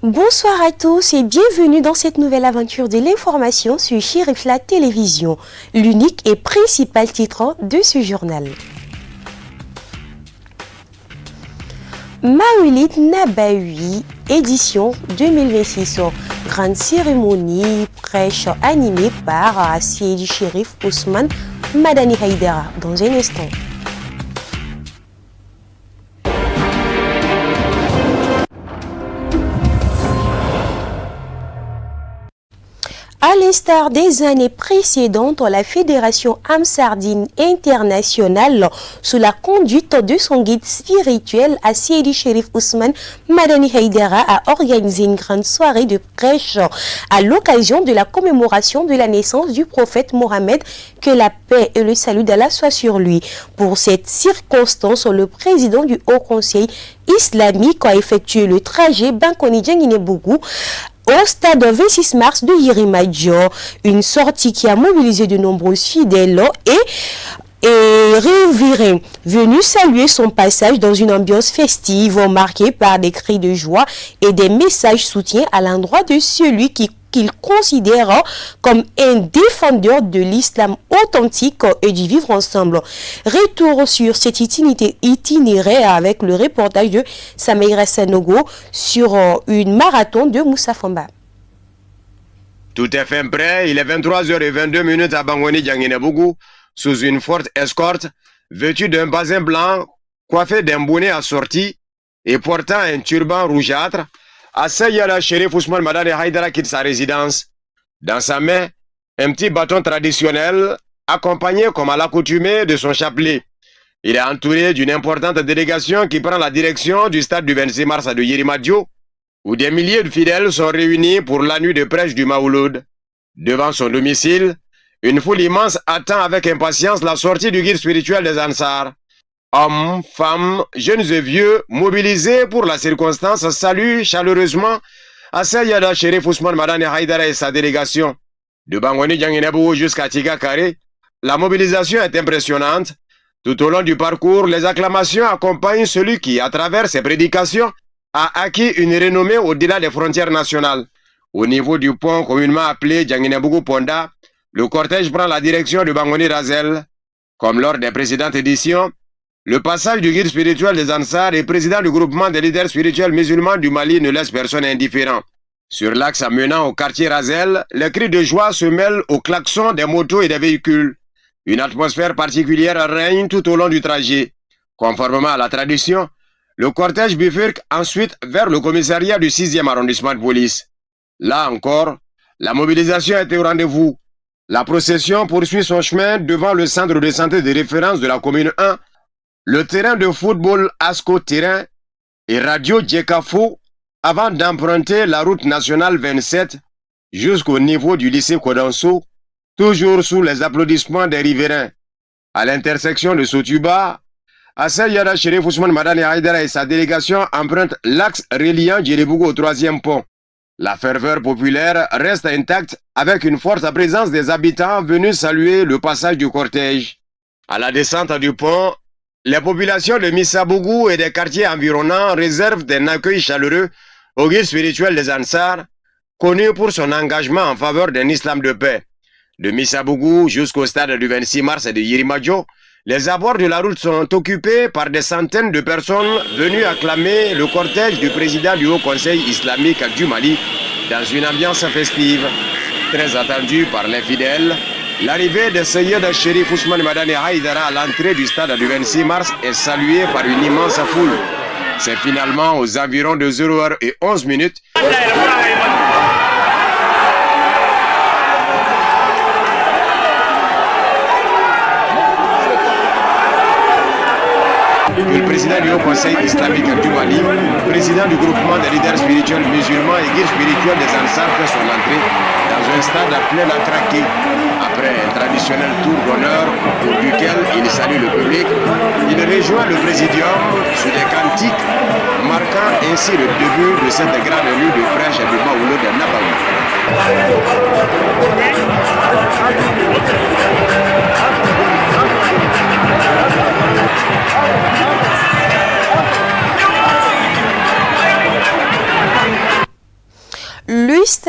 Bonsoir à tous et bienvenue dans cette nouvelle aventure de l'information sur Chérif la télévision, l'unique et principal titre de ce journal. Maoulit Nabaoui, édition 2026, grande cérémonie, prêche animée par Seydi Chérif Ousmane Madani Haïdara dans un instant. À l'instar des années précédentes, la Fédération Amsardine Internationale, sous la conduite de son guide spirituel, Seydi Chérif Ousmane Madani Haïdara, a organisé une grande soirée de prêche à l'occasion de la commémoration de la naissance du prophète Mohammed, que la paix et le salut d'Allah soient sur lui. Pour cette circonstance, le président du Haut Conseil islamique a effectué le trajet Bankoni-Djangine-Bougou au stade 26 mars de Yirimadjo, une sortie qui a mobilisé de nombreux fidèles et révérends venus saluer son passage dans une ambiance festive marquée par des cris de joie et des messages soutien à l'endroit de celui qu'il considère comme un défendeur de l'islam authentique et du vivre ensemble. Retour sur cet itinéraire avec le reportage de Sameira Sanogo sur une marathon de Moussa Famba. Tout est fin prêt, il est 23h22 à Bangoni Djangine-Bougou, sous une forte escorte, vêtu d'un basin blanc, coiffé d'un bonnet assorti et portant un turban rougeâtre. Seydi Chérif Ousmane Madani Haïdara quitte sa résidence. Dans sa main, un petit bâton traditionnel, accompagné comme à l'accoutumée de son chapelet. Il est entouré d'une importante délégation qui prend la direction du stade du 26 mars de Yirimadjo, où des milliers de fidèles sont réunis pour la nuit de prêche du Maouloud. Devant son domicile, une foule immense attend avec impatience la sortie du guide spirituel des Ansar. Hommes, femmes, jeunes et vieux, mobilisés pour la circonstance, saluent chaleureusement Seydi Chérif Ousmane Madani Haïdara et sa délégation. De Bangoni Djangine-Bougou jusqu'à Tiga Carré, la mobilisation est impressionnante. Tout au long du parcours, les acclamations accompagnent celui qui, à travers ses prédications, a acquis une renommée au-delà des frontières nationales. Au niveau du pont communément appelé Djangine-Bougou Ponda, le cortège prend la direction de Bangoni Razel. Comme lors des précédentes éditions, le passage du guide spirituel des Ansar et président du groupement des leaders spirituels musulmans du Mali ne laisse personne indifférent. Sur l'axe amenant au quartier Razel, les cris de joie se mêlent aux klaxons des motos et des véhicules. Une atmosphère particulière règne tout au long du trajet. Conformément à la tradition, le cortège bifurque ensuite vers le commissariat du 6e arrondissement de police. Là encore, la mobilisation est au rendez-vous. La procession poursuit son chemin devant le centre de santé de référence de la commune 1, le terrain de football Asco Terrain et Radio Djekafo avant d'emprunter la route nationale 27 jusqu'au niveau du lycée Kodanso, toujours sous les applaudissements des riverains. À l'intersection de Sotuba, Seydi Chérif Ousmane Madani Haïdara et sa délégation empruntent l'axe reliant Djirebougou au 3e pont. La ferveur populaire reste intacte avec une forte présence des habitants venus saluer le passage du cortège. À la descente du pont, les populations de Missabougou et des quartiers environnants réservent un accueil chaleureux au guide spirituel des Ansar, connu pour son engagement en faveur d'un islam de paix. De Missabougou jusqu'au stade du 26 mars de Yirimadjo, les abords de la route sont occupés par des centaines de personnes venues acclamer le cortège du président du Haut Conseil islamique du Mali dans une ambiance festive. Très attendue par les fidèles, l'arrivée de Seydi Chérif Ousmane Madani Haïdara à l'entrée du stade du 26 mars est saluée par une immense foule. C'est finalement aux environs de 0h11. Le président du Haut Conseil islamique du Mali, président du groupement des leaders spirituels musulmans et guide spirituel des Ansar fait son entrée dans un stade plein à craquer. Après un traditionnel tour d'honneur au cours duquel il salue le public, il rejoint le présidium sous des cantiques, marquant ainsi le début de cette grande nuit de prêche du Maouloud de Nabaoui.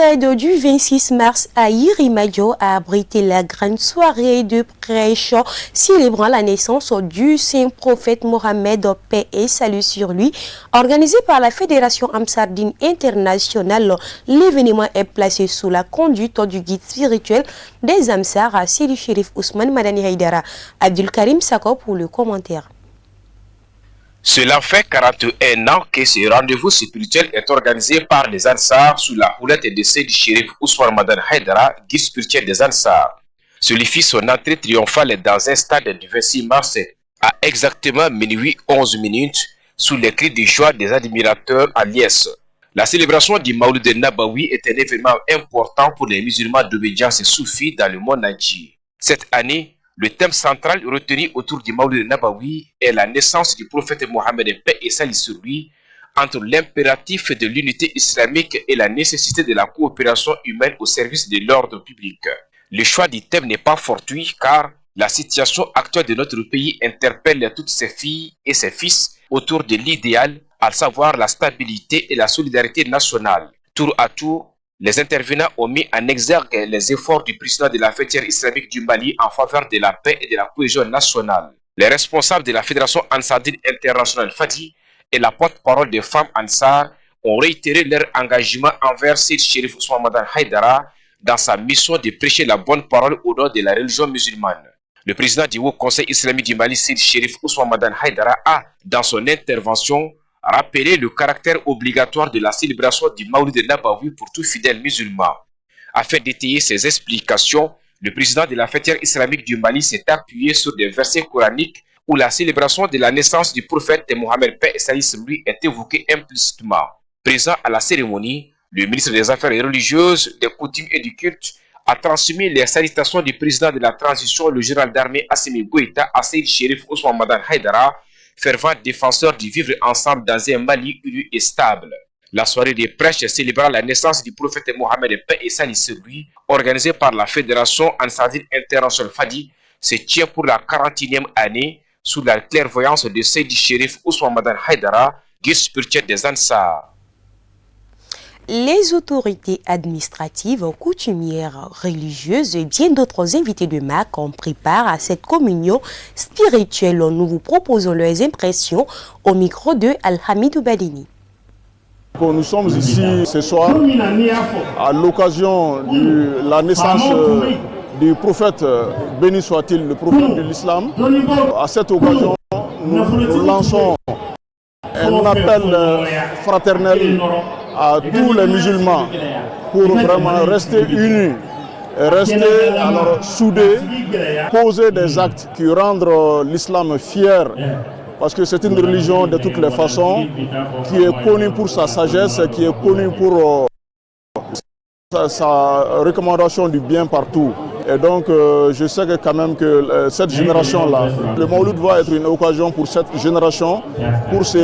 stade du 26 mars à Irimadio a abrité la grande soirée de prêche célébrant la naissance du saint prophète Mohammed, paix et salut sur lui, organisée par la Fédération Amsardine Internationale. L'événement est placé sous la conduite du guide spirituel des Amsar, Sidi Chérif Ousmane Madani Haïdara. Abdul Karim Sako pour le commentaire. Cela fait 41 ans que ce rendez-vous spirituel est organisé par les Ansar sous la houlette de Sidi Chérif Ousmane Madani Haïdara, guide spirituel des Ansar. Celui fit son entrée triomphale dans un stade du 26 mars à exactement minuit 11 minutes sous les cris de joie des admirateurs en liesse. La célébration du Maouloud Nabawi est un événement important pour les musulmans d'obédience soufis dans le monde entier. Cette année, le thème central retenu autour du Maouloud Nabawi est la naissance du prophète Mohammed, paix et salut sur lui, entre l'impératif de l'unité islamique et la nécessité de la coopération humaine au service de l'ordre public. Le choix du thème n'est pas fortuit car la situation actuelle de notre pays interpelle toutes ses filles et ses fils autour de l'idéal, à savoir la stabilité et la solidarité nationale. Tour à tour, les intervenants ont mis en exergue les efforts du président de la Fédération islamique du Mali en faveur de la paix et de la cohésion nationale. Les responsables de la Fédération Ansardine Internationale Fadi et la porte-parole des femmes Ansar ont réitéré leur engagement envers Sidi Chérif Ousmane Madani Haïdara dans sa mission de prêcher la bonne parole au nom de la religion musulmane. Le président du Haut Conseil islamique du Mali, Sidi Chérif Ousmane Madani Haïdara, a, dans son intervention, rappelé le caractère obligatoire de la célébration du Maouloud Nabawi pour tout fidèle musulman. Afin d'étayer ses explications, le président de la Fédération islamique du Mali s'est appuyé sur des versets coraniques où la célébration de la naissance du prophète Mohammed, paix et salut sur lui, est évoquée implicitement. Présent à la cérémonie, le ministre des Affaires religieuses, des coutumes et du culte a transmis les salutations du président de la transition, le général d'armée Assimi Goïta, à Sidi Chérif Ousmane Madani Haïdara, fervent défenseur du vivre ensemble dans un Mali uni et stable. La soirée des prêches célébrant la naissance du prophète Mohammed, paix et salut sur lui, organisée par la Fédération Ansardine Internationale Fadi, se tient pour la 41e année sous la clairvoyance de Sidi Chérif Ousmane Madani Haïdara, guide spirituel des Ansar. Les autorités administratives, coutumières, religieuses et bien d'autres invités de marque ont pris part à cette communion spirituelle. Nous vous proposons leurs impressions au micro de Al-Hamidou Badini. Nous sommes ici ce soir à l'occasion de la naissance du prophète, béni soit-il, le prophète de l'islam. À cette occasion, nous lançons un appel fraternel à tous les musulmans pour vraiment rester unis, rester alors soudés, poser des actes qui rendent l'islam fier, parce que c'est une religion de toutes les façons, qui est connue pour sa sagesse, qui est connue pour sa recommandation du bien partout. Et donc je sais que quand même que cette génération-là, le Mawlud va être une occasion pour cette génération pour se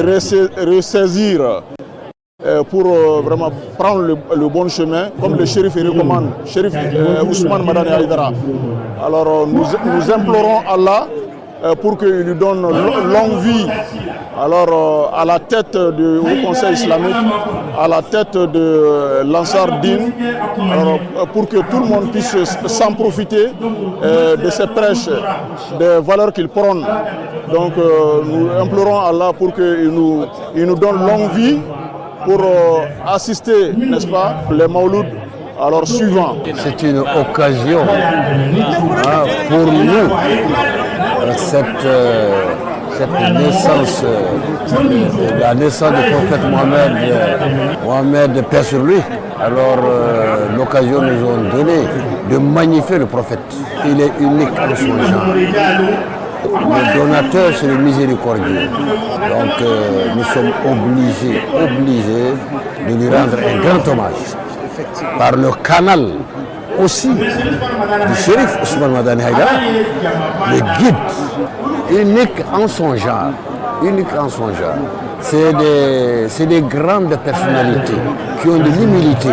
ressaisir, pour vraiment prendre le bon chemin, comme le shérif recommande, shérif Ousmane Madani Haïdara. Alors nous implorons Allah pour qu'il lui donne longue vie, alors à la tête du Haut Conseil islamique, à la tête de l'Ansar Din, pour que tout le monde puisse s'en profiter de ses prêches, des valeurs qu'il prône. Donc nous implorons Allah pour qu'il nous donne longue vie, pour assister, n'est-ce pas, les Mawlouds alors suivants. C'est une occasion pour nous, cette naissance, la naissance du prophète Mohammed, paix sur lui. Alors l'occasion nous a donné de magnifier le prophète. Il est unique en son genre. Le donateur, c'est le miséricordieux. Donc nous sommes obligés de lui rendre un grand hommage par le canal aussi du shérif Ousmane Madani Haïdara, le guide unique en son genre. C'est des grandes personnalités qui ont de l'humilité,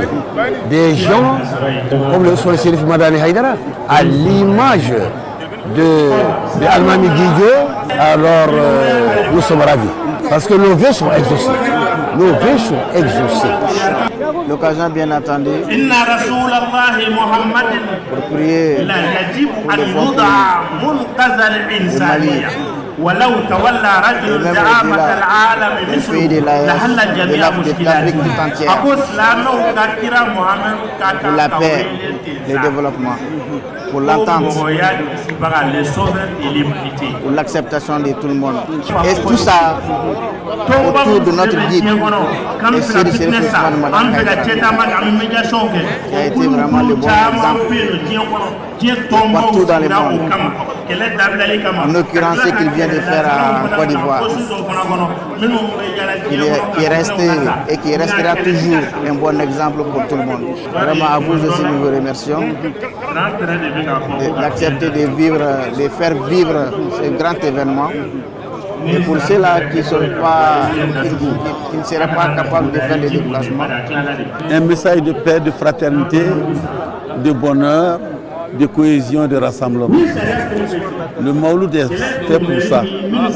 des gens comme le shérif Madani Haïdara, à l'image de Almami Guido. Alors nous sommes ravis parce que nos vœux sont exaucés. nos vœux sont exaucés. L'occasion bien attendue pour prier pour le bon pays du Mali. Et même au-delà, pays de l'Afrique tout entière, pour la paix, le développement, pour l'entente, pour l'acceptation de tout le monde. Et tout ça autour de notre guide, le Seydi Cherif Ousmane Madane Haïdara, qui a été vraiment le bon exemple partout dans le monde. En l'occurrence, ce qu'il vient de faire en Côte d'Ivoire, qui est resté et qui restera toujours un bon exemple pour tout le monde. Vraiment, à vous aussi, nous vous remercions d'accepter de vivre, de faire vivre ce grand événement. Et pour ceux-là qui ne seraient pas capables de faire le déplacement. Un message de paix, de fraternité, de bonheur, de cohésion, de rassemblement. Le Mawlud est fait pour ça.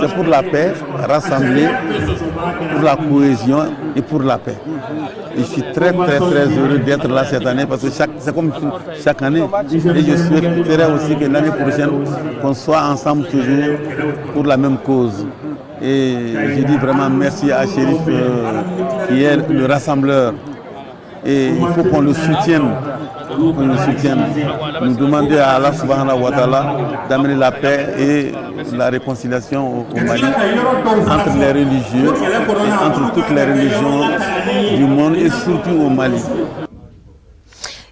C'est pour la paix, rassembler, pour la cohésion et pour la paix. Et je suis très heureux d'être là cette année parce que c'est comme chaque année. Et je souhaiterais aussi que l'année prochaine, qu'on soit ensemble toujours pour la même cause. Et je dis vraiment merci à Chérif qui est le rassembleur. Et il faut qu'on le soutienne. Nous demander à Allah subhanahu wa ta'ala d'amener la paix et la réconciliation au Mali entre les religieux et entre toutes les religions du monde et surtout au Mali.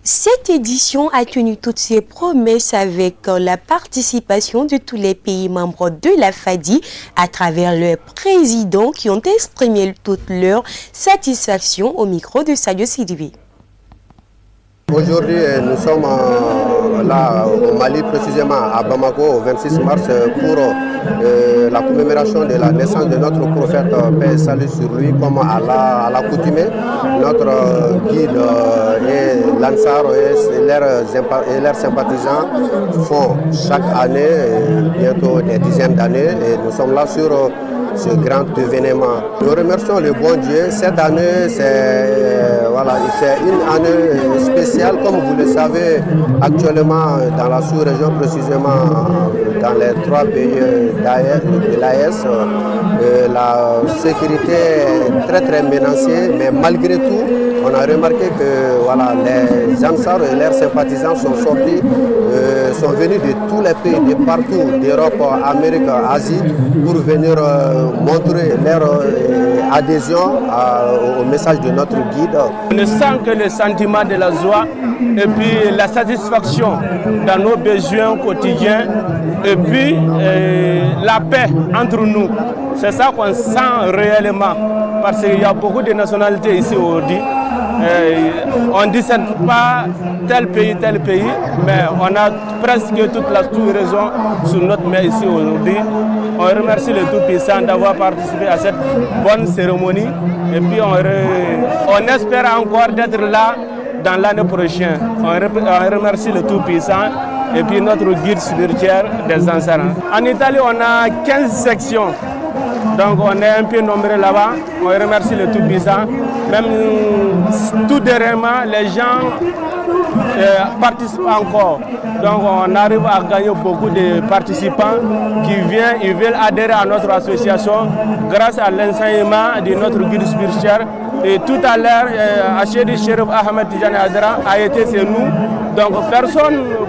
Cette édition a tenu toutes ses promesses avec la participation de tous les pays membres de la FADI à travers leurs présidents qui ont exprimé toute leur satisfaction au micro de Sadio Sidibé. Aujourd'hui, nous sommes là au Mali, précisément à Bamako, au 26 mars, pour la commémoration de la naissance de notre prophète, paix et salut sur lui, comme à l'accoutumée. Notre guide et l'Ansar et leurs sympathisants font chaque année, bientôt des dizaines d'années, et nous sommes là sur ce grand événement. Nous remercions le bon Dieu. Cette année, c'est une année spéciale, comme vous le savez, actuellement dans la sous-région, précisément dans les 3 pays de l'AES. La sécurité est très menacée, mais malgré tout, on a remarqué que les Ansar et leurs sympathisants sont sortis, sont venus de tous les pays, de partout, d'Europe, Amérique, Asie, pour venir montrer leur adhésion au message de notre guide. On ne sent que le sentiment de la joie et puis la satisfaction dans nos besoins quotidiens et puis la paix entre nous. C'est ça qu'on sent réellement parce qu'il y a beaucoup de nationalités ici aujourd'hui. On ne discerne pas tel pays, mais on a presque toute la sous-région sous notre main ici aujourd'hui. On remercie le Tout-Puissant d'avoir participé à cette bonne cérémonie et puis on espère encore d'être là dans l'année prochaine. On remercie le Tout-Puissant et puis notre guide spirituel des Ansar. En Italie, on a 15 sections. Donc on est un peu nombreux là-bas, on remercie le Tout-Puissant. Même tout dernièrement, les gens participent encore. Donc on arrive à gagner beaucoup de participants qui viennent, ils veulent adhérer à notre association grâce à l'enseignement de notre guide spirituel. Et tout à l'heure, Seydi Cherif Ahmed Tidiane Haïdara a été chez nous. Donc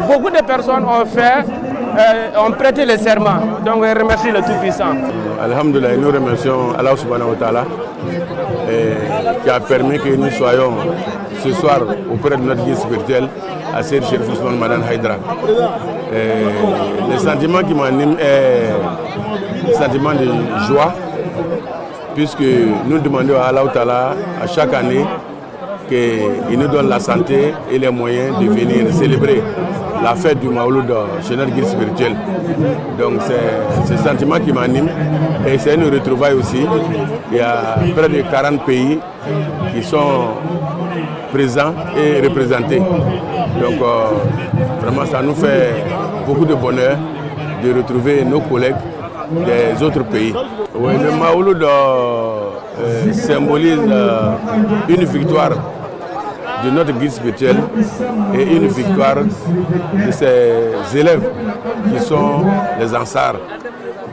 beaucoup de personnes ont prêté le serment. Donc on remercie le Tout-Puissant. Alhamdulillah, nous remercions Allah subhanahu wa ta'ala qui a permis que nous soyons ce soir auprès de notre guide spirituel, à Seydi Cherif Ousmane Madane Haïdara. Le sentiment qui m'anime est le sentiment de joie, puisque nous demandons à Allah ta'ala à chaque année qu'il nous donne la santé et les moyens de venir célébrer la fête du Mawlud chez notre guide spirituel. Donc c'est ce sentiment qui m'anime et c'est une retrouvaille aussi. Il y a près de 40 pays qui sont présents et représentés. Donc vraiment ça nous fait beaucoup de bonheur de retrouver nos collègues des autres pays. Oui, le Mawlud symbolise une victoire de notre guide spirituel et une victoire de ses élèves qui sont les Ansars.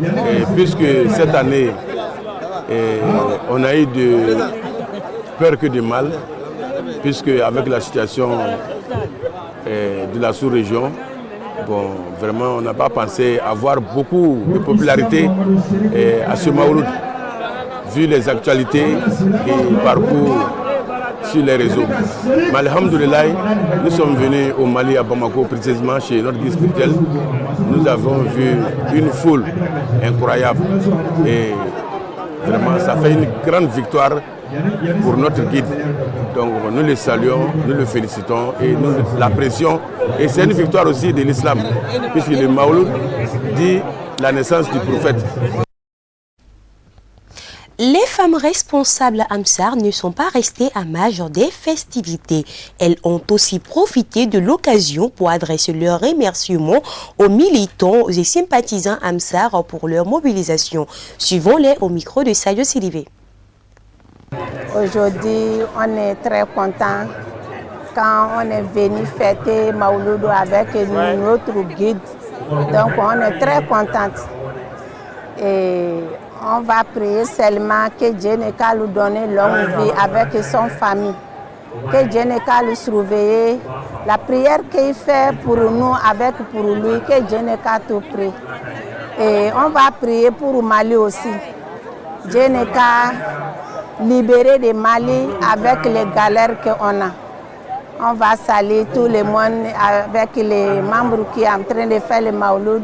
Et puisque cette année, on a eu de peur que de mal, puisque avec la situation de la sous-région, bon, vraiment, on n'a pas pensé avoir beaucoup de popularité à ce Maouloud, vu les actualités qui parcourent sur les réseaux. Mais alhamdoulilah, nous sommes venus au Mali, à Bamako, précisément chez notre guide spirituel. Nous avons vu une foule incroyable et vraiment, ça fait une grande victoire pour notre guide. Donc nous le saluons, nous le félicitons et nous l'apprécions. Et c'est une victoire aussi de l'islam, puisque le Maouloud dit la naissance du prophète. Les femmes responsables à Amsar ne sont pas restées à marge des festivités. Elles ont aussi profité de l'occasion pour adresser leurs remerciements aux militants et sympathisants Amsar pour leur mobilisation. Suivons-les au micro de Sadio Silivé. Aujourd'hui, on est très content quand on est venu fêter Maouloud avec notre guide. Donc on est très contente. Et on va prier seulement que Dieu ne qu'à lui donner longue vie avec son famille. Que Dieu ne qu'à lui surveiller. La prière qu'il fait pour nous, avec pour lui, que Dieu ne qu'à tout prier. Et on va prier pour Mali aussi. Dieu ne qu'à libérer le Mali avec les galères qu'on a. On va saluer tout le monde avec les membres qui sont en train de faire le Maouloud.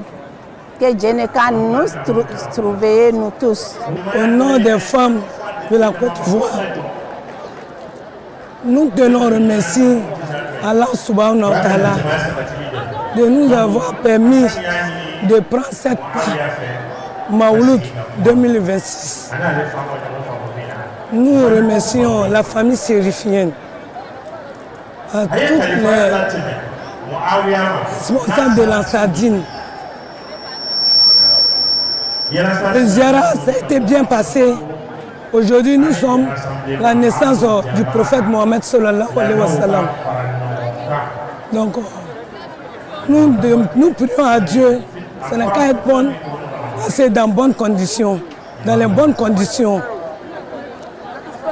Que Dieu ne qu'à nous surveiller, nous tous. Au nom des femmes de la Côte d'Ivoire, nous tenons remercier Allah subhanahu wa ta'ala de nous avoir permis de prendre cette Maouloud 2026. Nous remercions la famille sérifienne, à toutes les responsables de la Sardine. Le Ziara, ça a été bien passé. Aujourd'hui, nous sommes la naissance du prophète Mohammed sallallahu alayhi wa sallam. Donc, nous prions à Dieu, ça n'a qu'à être bon, c'est dans bonnes conditions, dans les bonnes conditions,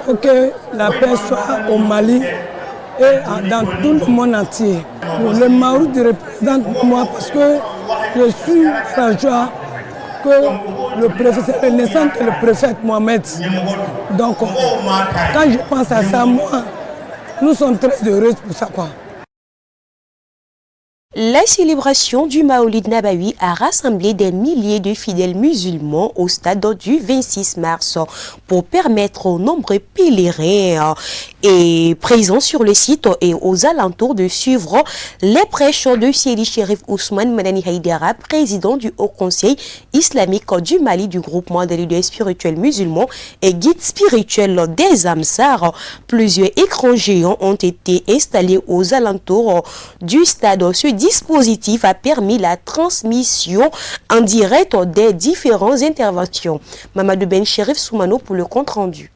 pour que la paix soit au Mali et dans tout le monde entier. Le Maouloud représente moi parce que je suis la joie que le naissance de le prophète Mohamed. Donc, quand je pense à ça, moi, nous sommes très heureux pour ça, quoi. La célébration du Maoulid Nabawi a rassemblé des milliers de fidèles musulmans au stade du 26 mars pour permettre aux nombreux pèlerins et présents sur le site et aux alentours de suivre les prêches de Seydi Cherif Ousmane Madani Haïdara, président du Haut Conseil islamique du Mali du groupement des leaders spirituels musulmans et guide spirituel des Amsar. Plusieurs écrans géants ont été installés aux alentours du stade. Ce dispositif a permis la transmission en direct des différentes interventions. Mamadou Ben Cherif Soumano pour le compte rendu.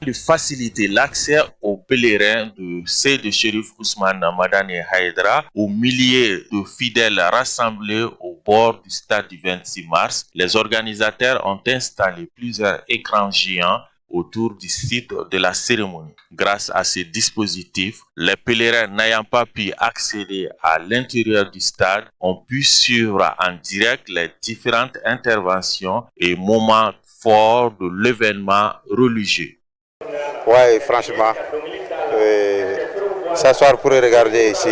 De faciliter l'accès aux pèlerins de Seydi Cherif Ousmane Madani Haïdara, aux milliers de fidèles rassemblés au bord du stade du 26 mars, les organisateurs ont installé plusieurs écrans géants autour du site de la cérémonie. Grâce à ces dispositifs, les pèlerins n'ayant pas pu accéder à l'intérieur du stade ont pu suivre en direct les différentes interventions et moments forts de l'événement religieux. Oui, franchement, s'asseoir pour regarder ici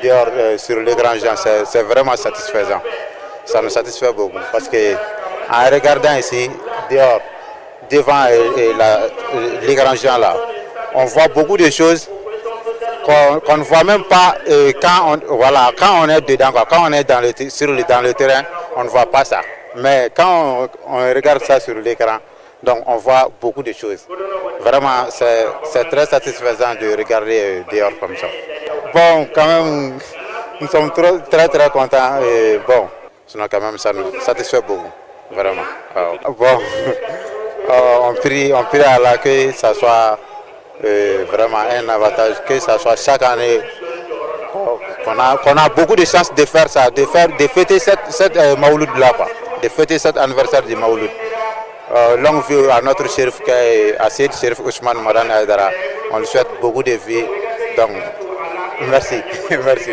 dehors sur les grands gens, c'est vraiment satisfaisant. Ça nous satisfait beaucoup parce que en regardant ici dehors, devant les grands gens là, on voit beaucoup de choses qu'on ne voit même pas quand on est dedans, quoi. Quand on est dans le terrain, on ne voit pas ça. Mais quand on regarde ça sur l'écran, donc on voit beaucoup de choses. Vraiment, c'est très satisfaisant de regarder dehors comme ça. Bon, quand même, nous sommes très très contents. Et bon, sinon quand même, ça nous satisfait beaucoup. Vraiment. Bon, on prie à Allah que ça soit vraiment un avantage, que ça soit chaque année qu'on a beaucoup de chances de faire ça, de fêter cette Maouloud là, de fêter cet anniversaire du Maouloud. Longue vie à notre chérif, à Seydi Chérif Ousmane Madani Haïdara. On lui souhaite beaucoup de vie. Donc, merci. Merci.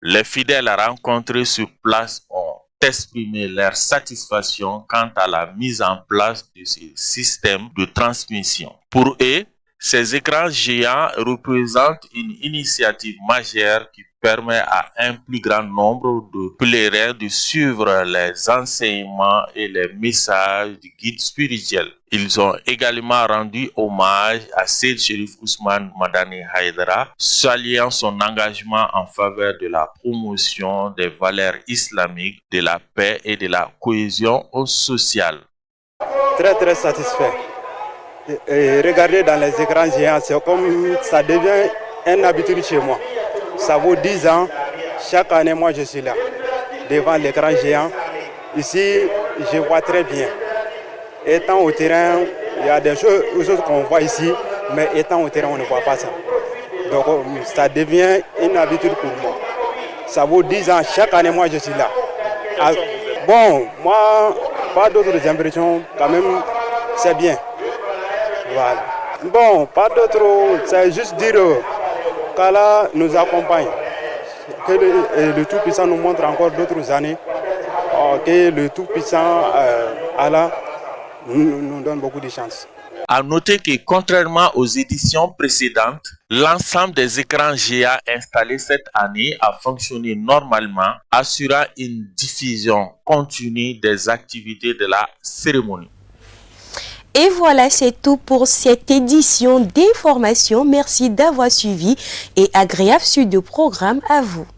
Les fidèles rencontrés sur place ont exprimé leur satisfaction quant à la mise en place de ce système de transmission. Pour eux, ces écrans géants représentent une initiative majeure qui permet à un plus grand nombre de pèlerins de suivre les enseignements et les messages du guide spirituel. Ils ont également rendu hommage à Seydi Chérif Ousmane Madani Haïdara, saluant son engagement en faveur de la promotion des valeurs islamiques, de la paix et de la cohésion sociale. Très satisfait. Et regarder dans les écrans géants, c'est comme ça devient une habitude chez moi. Ça vaut 10 ans, chaque année moi je suis là, devant l'écran géant. Ici, je vois très bien. Étant au terrain, il y a des choses qu'on voit ici, mais étant au terrain, on ne voit pas ça. Donc ça devient une habitude pour moi. Ça vaut 10 ans, chaque année moi je suis là. Bon, moi, pas d'autres impressions, quand même, c'est bien. Voilà. Bon, pas d'autres, c'est juste dire qu'Allah nous accompagne, que le Tout-Puissant nous montre encore d'autres années, que le Tout-Puissant Allah nous donne beaucoup de chance. À noter que contrairement aux éditions précédentes, l'ensemble des écrans géants installés cette année a fonctionné normalement, assurant une diffusion continue des activités de la cérémonie. Et voilà, c'est tout pour cette édition d'information. Merci d'avoir suivi et agréable suite de programme à vous.